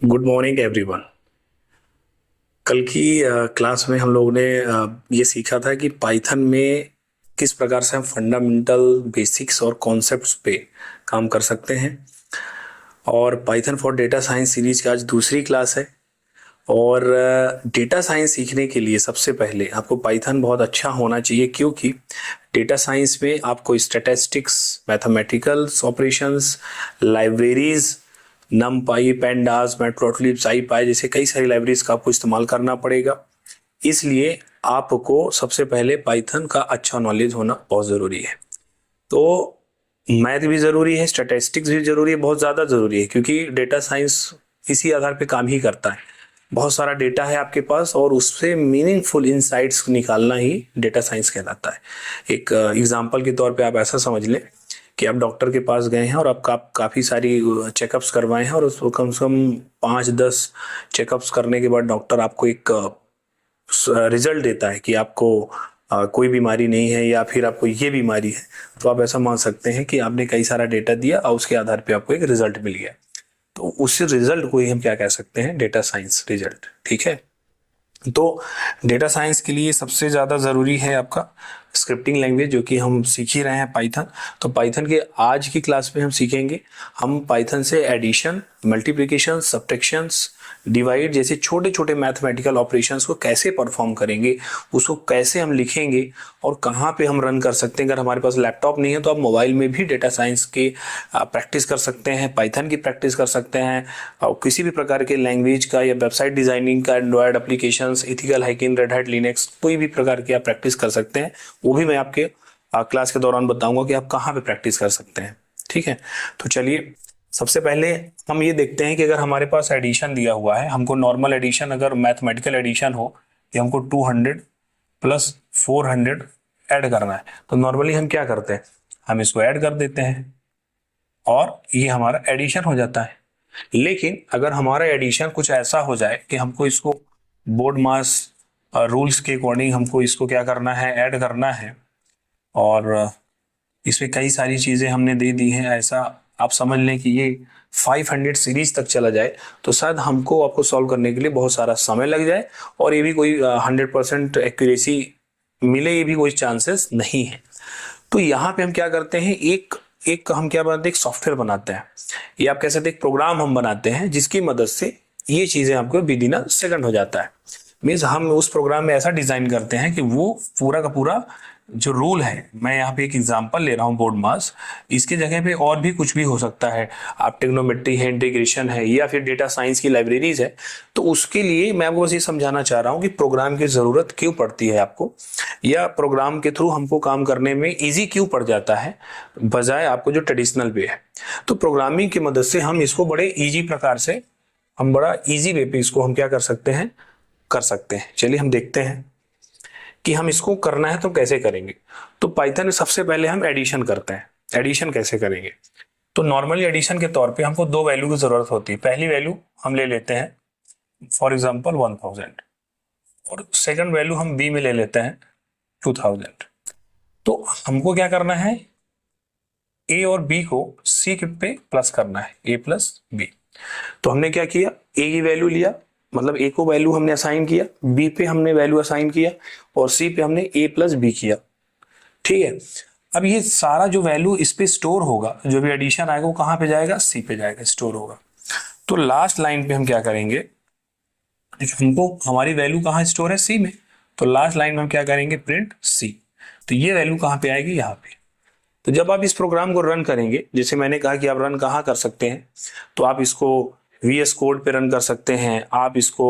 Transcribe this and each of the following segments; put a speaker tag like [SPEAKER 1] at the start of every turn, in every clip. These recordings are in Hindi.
[SPEAKER 1] Good morning everyone. कल की क्लास में हम लोगों ने ये सीखा था कि पाइथन में किस प्रकार से हम फंडामेंटल बेसिक्स और कॉन्सेप्ट्स पे काम कर सकते हैं। और Python for data science series की आज दूसरी क्लास है। और डेटा साइंस सीखने के लिए सबसे पहले आपको पाइथन बहुत अच्छा होना चाहिए, क्योंकि डेटा साइंस में आपको statistics, mathematicals operations, libraries, NumPy, pandas, Matplotlib, SciPy जैसे कई सारी लाइब्रेरीज का आपको इस्तेमाल करना पड़ेगा। इसलिए आपको सबसे पहले पाइथन का अच्छा नॉलेज होना बहुत ज़रूरी है। तो मैथ भी ज़रूरी है, स्टैटिस्टिक्स भी ज़रूरी है, बहुत ज़्यादा ज़रूरी है, क्योंकि डेटा साइंस इसी आधार पे काम ही करता है। बहुत सारा डेटा है आपके पास और उससे मीनिंगफुल इंसाइट्स निकालना ही डेटा साइंस कहलाता है। एक एग्जांपल के तौर पे आप ऐसा समझ लें कि आप डॉक्टर के पास गए हैं और आपका काफ़ी सारी चेकअप्स करवाए हैं, और उसको कम से कम 5-10 चेकअप्स करने के बाद डॉक्टर आपको एक रिजल्ट देता है कि आपको कोई बीमारी नहीं है या फिर आपको ये बीमारी है। तो आप ऐसा मान सकते हैं कि आपने कई सारा डेटा दिया और उसके आधार पे आपको एक रिजल्ट मिल गया। तो उस रिजल्ट को ही हम क्या कह सकते हैं, डेटा साइंस रिजल्ट। ठीक है। तो डेटा साइंस के लिए सबसे ज़्यादा ज़रूरी है आपका स्क्रिप्टिंग लैंग्वेज, जो कि हम सीख ही रहे हैं, पाइथन। तो पाइथन के आज की क्लास में हम सीखेंगे, हम पाइथन से एडिशन, मल्टीप्लिकेशन, सब्ट्रैक्शंस, डिवाइड जैसे छोटे छोटे मैथमेटिकल ऑपरेशंस को कैसे परफॉर्म करेंगे, उसको कैसे हम लिखेंगे और कहाँ पे हम रन कर सकते हैं। अगर हमारे पास लैपटॉप नहीं है तो आप मोबाइल में भी डेटा साइंस की प्रैक्टिस कर सकते हैं, पाइथन की प्रैक्टिस कर सकते हैं, और किसी भी प्रकार के लैंग्वेज का या वेबसाइट डिजाइनिंग का, Android applications, ethical hacking, red hat Linux, कोई भी प्रकार की आप प्रैक्टिस कर सकते हैं। वो भी मैं आपके क्लास के दौरान बताऊंगा कि आप कहाँ पे प्रैक्टिस कर सकते हैं। ठीक है। तो चलिए सबसे पहले हम ये देखते हैं कि अगर हमारे पास एडिशन दिया हुआ है, हमको नॉर्मल एडिशन, अगर मैथमेटिकल एडिशन हो कि हमको 200 प्लस 400 ऐड करना है, तो नॉर्मली हम क्या करते हैं, हम इसको ऐड कर देते हैं और ये हमारा एडिशन हो जाता है। लेकिन अगर हमारा एडिशन कुछ ऐसा हो जाए कि हमको इसको बोर्ड मास रूल्स के अकॉर्डिंग हमको इसको क्या करना है, ऐड करना है, और इसमें कई सारी चीज़ें हमने दे दी हैं, ऐसा आप समझ लें कि ये 500 सीरीज तक चला जाए, तो शायद हमको आपको सॉल्व करने के लिए बहुत सारा समय लग जाए और ये भी कोई 100% एक्यूरेसी मिले, ये भी कोई चांसेस नहीं है। तो यहाँ पे हम क्या करते हैं, एक एक हम क्या बनाते हैं, एक सॉफ्टवेयर बनाते हैं, या आप कह सकते हैं एक प्रोग्राम हम बनाते हैं, जिसकी मदद से ये चीज़ें आपको विद इन अ सेकंड हो जाता है। मीन्स हम उस प्रोग्राम में ऐसा डिजाइन करते हैं कि वो पूरा का पूरा जो रूल है, मैं यहाँ पे एक एग्जांपल ले रहा हूँ बोर्ड मास, इसके जगह पे और भी कुछ भी हो सकता है, आप टेक्नोमेट्री है, इंटीग्रेशन है, या फिर डेटा साइंस की लाइब्रेरीज है। तो उसके लिए मैं आपको बस ये समझाना चाह रहा हूँ कि प्रोग्राम की जरूरत क्यों पड़ती है आपको, या प्रोग्राम के थ्रू हमको काम करने में ईजी क्यों पड़ जाता है बजाय आपको जो ट्रेडिशनल वे है। तो प्रोग्रामिंग की मदद से हम इसको बड़े ईजी प्रकार से, हम बड़ा ईजी वे पे इसको हम क्या कर सकते हैं, कर सकते हैं। चलिए हम देखते हैं कि हम इसको करना है तो कैसे करेंगे। तो पाइथन में सबसे पहले हम एडिशन करते हैं। एडिशन कैसे करेंगे, तो नॉर्मली एडिशन के तौर पे हमको दो वैल्यू की जरूरत होती है। पहली वैल्यू हम ले लेते हैं फॉर एग्जांपल 1000, और सेकंड वैल्यू हम बी में ले लेते हैं 2000। तो हमको क्या करना है, ए और बी को सी के पे प्लस करना है, ए प्लस बी। तो हमने क्या किया, ए की वैल्यू लिया, मतलब ए को वैल्यू हमने असाइन किया, बी पे हमने वैल्यू असाइन किया, और सी पे हमने ए प्लस बी किया। ठीक है। अब ये सारा जो वैल्यू इस पे स्टोर होगा, जो भी एडिशन आएगा वो कहाँ पे जाएगा, सी पे जाएगा, स्टोर होगा। तो लास्ट लाइन पे हम क्या करेंगे, हमको हमारी वैल्यू कहाँ स्टोर है, सी में, तो लास्ट लाइन में हम क्या करेंगे, प्रिंट सी। तो ये वैल्यू कहाँ पे आएगी, यहाँ पे। तो जब आप इस प्रोग्राम को रन करेंगे, जैसे मैंने कहा कि आप रन कहाँ कर सकते हैं, तो आप इसको VS कोड पे रन कर सकते हैं, आप इसको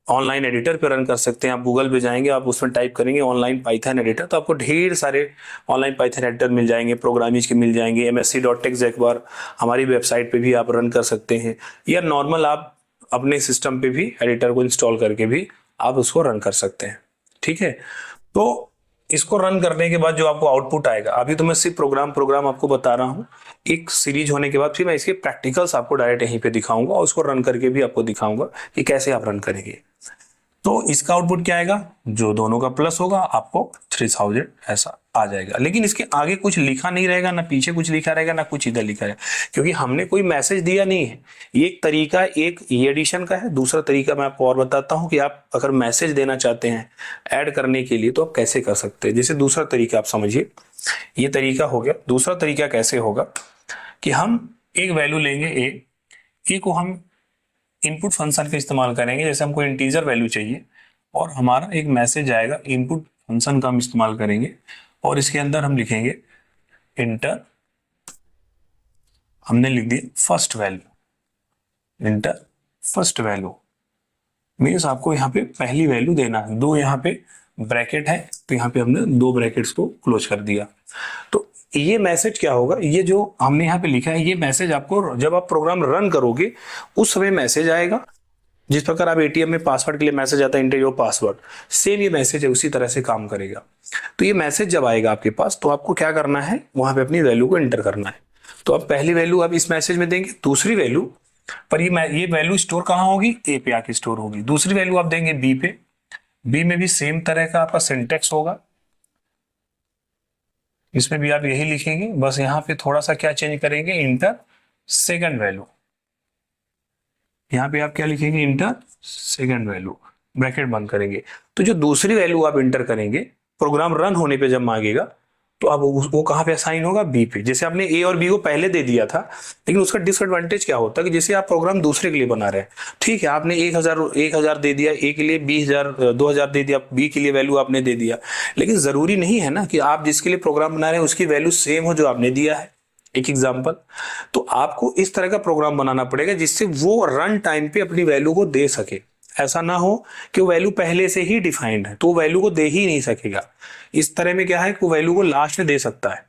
[SPEAKER 1] ऑनलाइन एडिटर पे रन कर सकते हैं। आप गूगल पे जाएंगे, आप उसमें टाइप करेंगे ऑनलाइन पाइथन एडिटर, तो आपको ढेर सारे ऑनलाइन पाइथन एडिटर मिल जाएंगे, प्रोग्रामिंग के मिल जाएंगे। MSc.tex एक बार हमारी वेबसाइट पे भी आप रन कर सकते हैं, या नॉर्मल आप अपने सिस्टम पे भी एडिटर को इंस्टॉल करके भी आप उसको रन कर सकते हैं। ठीक है। तो इसको रन करने के बाद जो आपको आउटपुट आएगा, अभी तो मैं सिर्फ प्रोग्राम आपको बता रहा हूँ, एक सीरीज होने के बाद फिर मैं इसके प्रैक्टिकल्स आपको डायरेक्ट यहीं पे दिखाऊंगा और उसको रन करके भी आपको दिखाऊंगा कि कैसे आप रन करेंगे। तो इसका आउटपुट क्या आएगा, जो दोनों का प्लस होगा आपको 3000 ऐसा आ जाएगा। लेकिन इसके आगे कुछ लिखा नहीं रहेगा, ना पीछे कुछ लिखा रहेगा, ना कुछ इधर लिखा रहेगा, क्योंकि हमने कोई मैसेज दिया नहीं है। ये एक तरीका, एक ये एडिशन का है। दूसरा तरीका मैं आपको और बताता हूं कि आप अगर मैसेज देना चाहते हैं ऐड करने के लिए तो आप कैसे कर सकते हैं। जैसे दूसरा तरीका आप समझिए, ये तरीका हो गया। दूसरा तरीका कैसे होगा कि हम एक वैल्यू लेंगे ए को हम इनपुट फंक्शन का इस्तेमाल करेंगे। जैसे हमको इंटीजर वैल्यू चाहिए और हमारा एक मैसेज आएगा, इनपुट फंक्शन का हम इस्तेमाल करेंगे और इसके अंदर हम लिखेंगे इंटर, हमने लिख दिया first value, inter first value means आपको यहाँ पे पहली वैल्यू देना है। दो यहाँ पे ब्रैकेट है तो यहाँ पे हमने दो ब्रैकेट्स को क्लोज कर दिया। तो ये मैसेज क्या होगा, ये जो हमने यहाँ पे लिखा है ये मैसेज आपको जब आप प्रोग्राम रन करोगे उस समय मैसेज आएगा। जिस प्रकार आप एटीएम में पासवर्ड के लिए मैसेज आता है इंटर योर पासवर्ड, सेम ये मैसेज है, उसी तरह से काम करेगा। तो ये मैसेज जब आएगा आपके पास तो आपको क्या करना है, वहां पे अपनी वैल्यू को एंटर करना है। तो अब पहली वैल्यू आप इस मैसेज में देंगे, दूसरी वैल्यू पर ये वैल्यू स्टोर कहाँ होगी, ए पे आके स्टोर होगी। दूसरी वैल्यू आप देंगे बी पे, बी में भी सेम तरह का आपका सिंटेक्स होगा, इसमें भी आप यही लिखेंगे, बस यहाँ पे थोड़ा सा क्या चेंज करेंगे, इंटर सेकंड वैल्यू। यहाँ पे आप क्या लिखेंगे, इंटर सेकंड वैल्यू, ब्रैकेट बंद करेंगे। तो जो दूसरी वैल्यू आप इंटर करेंगे प्रोग्राम रन होने पे जब मांगेगा तो अब वो कहाँ पे असाइन होगा, बी पे। जैसे आपने ए और बी को पहले दे दिया था, लेकिन उसका डिसएडवांटेज क्या होता है कि जैसे आप प्रोग्राम दूसरे के लिए बना रहे हैं, ठीक है आपने 1000 दे दिया ए के लिए, 20000 2000 दे दिया बी के लिए, वैल्यू आपने दे दिया, लेकिन जरूरी नहीं है ना कि आप जिसके लिए प्रोग्राम बना रहे हैं उसकी वैल्यू सेम हो जो आपने दिया है। एक एग्जांपल, तो आपको इस तरह का प्रोग्राम बनाना पड़ेगा जिससे वो रन टाइम पे अपनी वैल्यू को दे सके। ऐसा ना हो कि वो वैल्यू पहले से ही डिफाइंड है तो वैल्यू को दे ही नहीं सकेगा। इस तरह में क्या है कि वो वैल्यू को लास्ट में दे सकता है।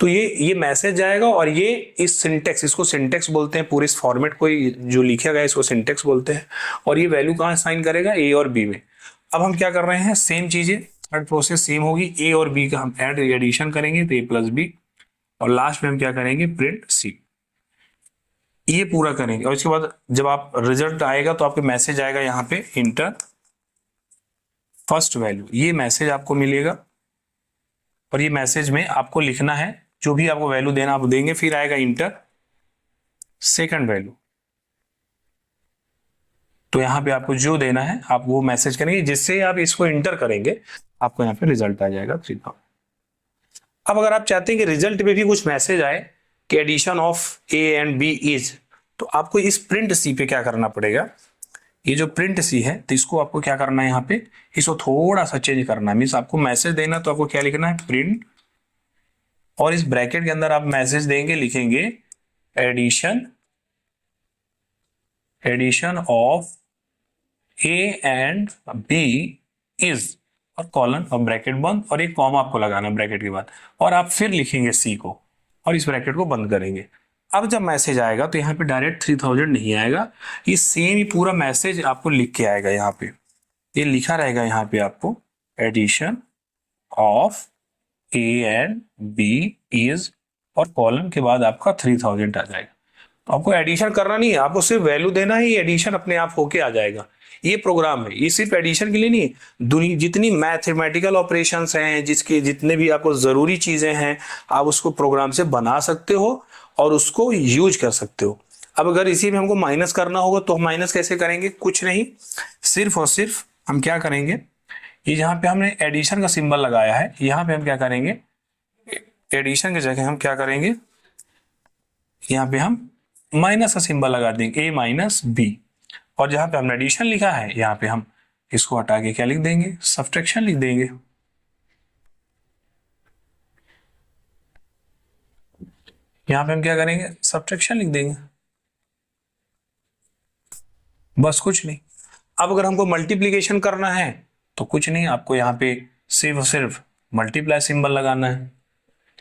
[SPEAKER 1] तो ये मैसेज जाएगा और ये इस सिंटेक्स, इसको सिंटेक्स बोलते हैं, पूरे इस फॉर्मेट को जो लिखा गया है इसको सिंटेक्स बोलते हैं। और ये वैल्यू कहाँ साइन करेगा, ए और बी में। अब हम क्या कर रहे हैं, सेम चीजें, थर्ड प्रोसेस सेम होगी, ए और बी का हम एडिशन करेंगे तो ए प्लस बी, और लास्ट में हम क्या करेंगे, प्रिंट सी। ये पूरा करेंगे और इसके बाद जब आप रिजल्ट आएगा तो आपके मैसेज आएगा यहाँ पे इंटर फर्स्ट वैल्यू, ये मैसेज आपको मिलेगा। और ये मैसेज में आपको लिखना है जो भी आपको वैल्यू देना आप देंगे, फिर आएगा इंटर सेकंड वैल्यू। तो यहाँ पे आपको जो देना है आप वो मैसेज करेंगे, जिससे आप इसको इंटर करेंगे आपको यहाँ पे रिजल्ट आ जाएगा 3000। अब अगर आप चाहते हैं कि रिजल्ट में भी कुछ मैसेज आए कि addition of A and B is, तो आपको इस प्रिंट सी पे क्या करना पड़ेगा, ये जो प्रिंट सी है तो इसको आपको क्या करना है, यहाँ पे इसको थोड़ा सा चेंज करना है। मीन्स आपको मैसेज देना तो आपको क्या लिखना है, प्रिंट, और इस ब्रैकेट के अंदर आप मैसेज देंगे, लिखेंगे addition of A and B is, और कॉलन और ब्रैकेट बंद, और एक कॉमा आपको लगाना ब्रैकेट के बाद, और आप फिर लिखेंगे सी को और इस ब्रैकेट को बंद करेंगे। अब जब मैसेज आएगा तो यहाँ पे डायरेक्ट 3000 नहीं आएगा, ये सेम ही पूरा मैसेज आपको लिख के आएगा। यहाँ पे ये लिखा रहेगा, यहाँ पे आपको addition of A and B is, और कॉलन के बाद आपका 3000 आ जाएगा। तो आपको एडिशन करना नहीं है, आपको सिर्फ वैल्यू देना है, ये एडिशन अपने आप होके आ जाएगा। ये प्रोग्राम है, ये सिर्फ एडिशन के लिए नहीं, दुनिया जितनी मैथमेटिकल ऑपरेशंस हैं, जिसके जितने भी आपको जरूरी चीजें हैं, आप उसको प्रोग्राम से बना सकते हो और उसको यूज कर सकते हो। अब अगर इसी में हमको माइनस करना होगा तो हम माइनस कैसे करेंगे, कुछ नहीं, सिर्फ और सिर्फ हम क्या करेंगे, ये जहां पे हमने एडिशन का सिंबल लगाया है यहाँ पे हम क्या करेंगे, एडिशन की जगह हम क्या करेंगे, यहाँ पे हम माइनस का सिंबल लगा देंगे, ए माइनस बी, और जहां पे हमने एडिशन लिखा है यहाँ पे हम इसको हटा के क्या लिख देंगे, सब्ट्रैक्शन लिख देंगे। यहाँ पे हम क्या करेंगे, सब्ट्रैक्शन लिख देंगे, बस कुछ नहीं। अब अगर हमको मल्टीप्लीकेशन करना है तो कुछ नहीं, आपको यहाँ पे सिर्फ सिर्फ मल्टीप्लाई सिंबल लगाना है।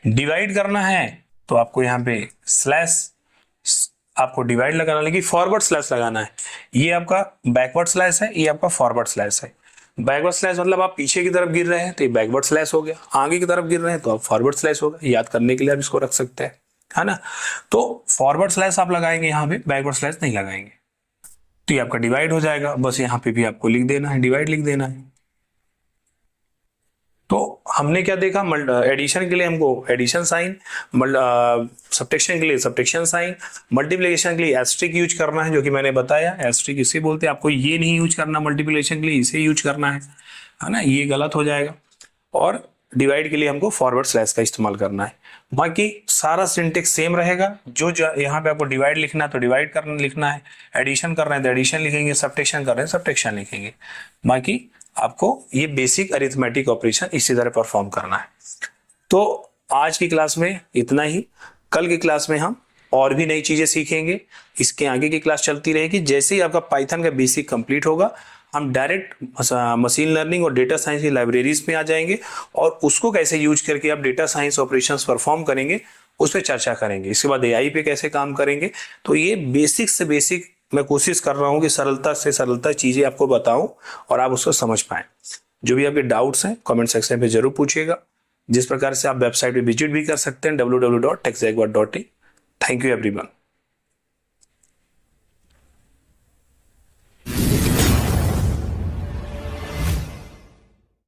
[SPEAKER 1] डिवाइड करना है तो आपको यहाँ पे स्लैश, आपको डिवाइड लगाना, लेकिन फॉरवर्ड स्लैश लगाना है। ये आपका बैकवर्ड स्लैश है, ये आपका फॉरवर्ड स्लैश है। बैकवर्ड स्लैश मतलब आप पीछे की तरफ गिर रहे हैं तो ये बैकवर्ड स्लैश हो गया, आगे की तरफ गिर रहे हैं तो आप फॉरवर्ड स्लैश होगा। याद करने के लिए आप इसको रख सकते हैं, है ना। तो फॉरवर्ड स्लैश आप लगाएंगे, यहाँ पे बैकवर्ड स्लैश नहीं लगाएंगे, तो ये आपका डिवाइड हो जाएगा। बस यहाँ पे भी आपको लिख देना है, डिवाइड लिख देना है। तो हमने क्या देखा, एडिशन के लिए हमको एडिशन साइन, सब्ट्रैक्शन के लिए सब्ट्रैक्शन साइन, मल्टीप्लिकेशन के लिए एस्ट्रिक यूज करना है, जो कि मैंने बताया एस्ट्रिक इसे बोलते हैं। आपको ये नहीं यूज करना मल्टीप्लिकेशन के लिए, इसे यूज करना है ना, ये गलत हो जाएगा। और डिवाइड के लिए हमको फॉरवर्ड स्लैश का इस्तेमाल करना है। बाकी सारा सिंटेक्स सेम रहेगा। जो यहाँ पे आपको डिवाइड लिखना है तो डिवाइड करना लिखना है, एडिशन कर रहे हैं तो एडिशन लिखेंगे, सब्ट्रैक्शन कर रहे हैं सब्ट्रैक्शन लिखेंगे। बाकी आपको ये बेसिक अरिथमेटिक ऑपरेशन इसी तरह परफॉर्म करना है। तो आज की क्लास में इतना ही। कल की क्लास में हम और भी नई चीजें सीखेंगे। इसके आगे की क्लास चलती रहेगी। जैसे ही आपका पाइथन का बेसिक कंप्लीट होगा, हम डायरेक्ट मशीन लर्निंग और डेटा साइंस की लाइब्रेरीज में आ जाएंगे और उसको कैसे यूज करके आप डेटा साइंस ऑपरेशंस परफॉर्म करेंगे उस पर चर्चा करेंगे। इसके बाद एआई पे कैसे काम करेंगे। तो ये बेसिक से बेसिक मैं कोशिश कर रहा हूं कि सरलता से सरलता चीजें आपको बताऊं और आप उसको समझ पाएं। जो भी आपके डाउट्स हैं कमेंट सेक्शन पे जरूर पूछिएगा। जिस प्रकार से आप वेबसाइट पे विजिट भी कर सकते हैं www.techjaguar.in। Thank you everyone.